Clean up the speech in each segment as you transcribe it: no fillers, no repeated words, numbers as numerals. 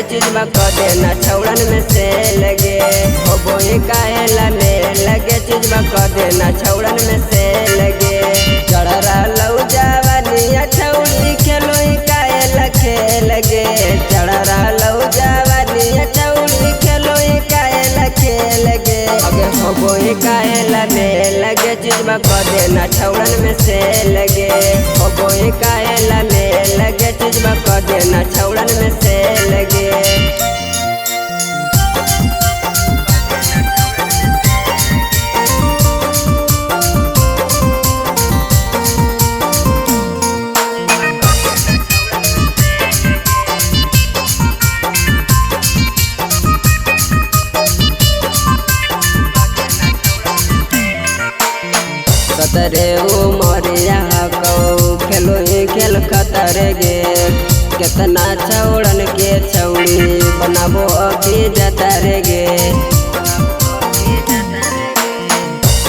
चीज में क देना छौड़न में से लगे हो बोई काहेला में लगे चीज में क देना छौड़न में से लगे चढ़रा लौ जवानिया छौड़ी खेलोई काहेला खेल गे चढ़रा लौ जवानिया छौड़ी खेलोई काहेला खेल गे अगे हो बोई काहेला में लगे चीज में क देना छौड़न में से लगे हो बोई काहेला में लगे चीज में क देना छौड़न में से लगे। कतरे उमरिया कौ खेलो खेल खतरे गे कितना छौड़न के छौड़ी बनाबो अभी जतरे गे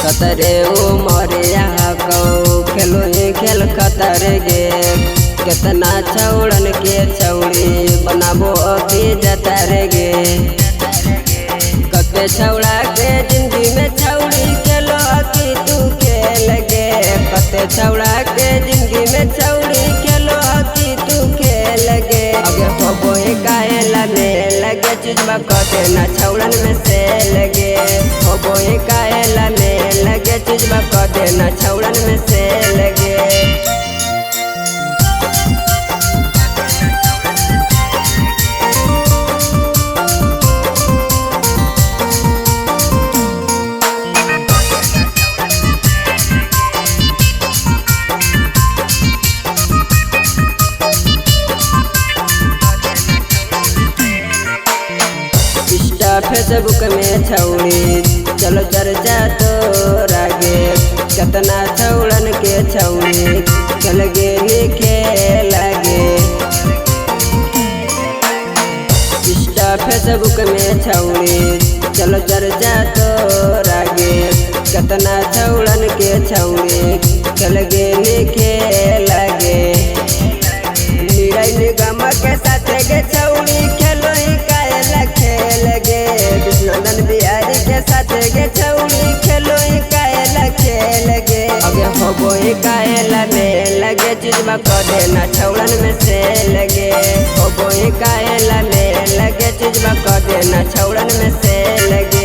कतरे उमरिया कौ खेलो खेल खतरे गे कितना छौड़न के छौड़ी बनाबो अभी जतरे गे कते छौड़ा के जिंदगी में छौड़ी खेलो अकी तू खेल गे कते छौड़ा के जिंदगी में छौड़ी खेलो अकी तू खेल गे अगे हो बोई काहेला में लगे चीज में क देना छौड़न में से लगे हो बोई काहेला में लगे चीज में क देना छौड़न में से लगे। फेसबुक में छौड़ी चलो चर्चा तो रागे कितना छौड़न के छौड़ी चल गे खेलागे इंस्टा फेसबुक में छौड़ी चलो चर्चा तो रागे कितना छौड़न के छौड़ी चल गे खेलागे निराई निगम के साथ गे छौड़ी खेलो काहेला खेल गे विष्णुनंदन बिहारी के साथ गे छौड़ी खेलो काहेला खेल गे अगे हो बोई काहेला में लगे चीज में क देना छौड़न में से लगे हो बोई काहेला में लगे चीज में क देना छौड़न में से लगे।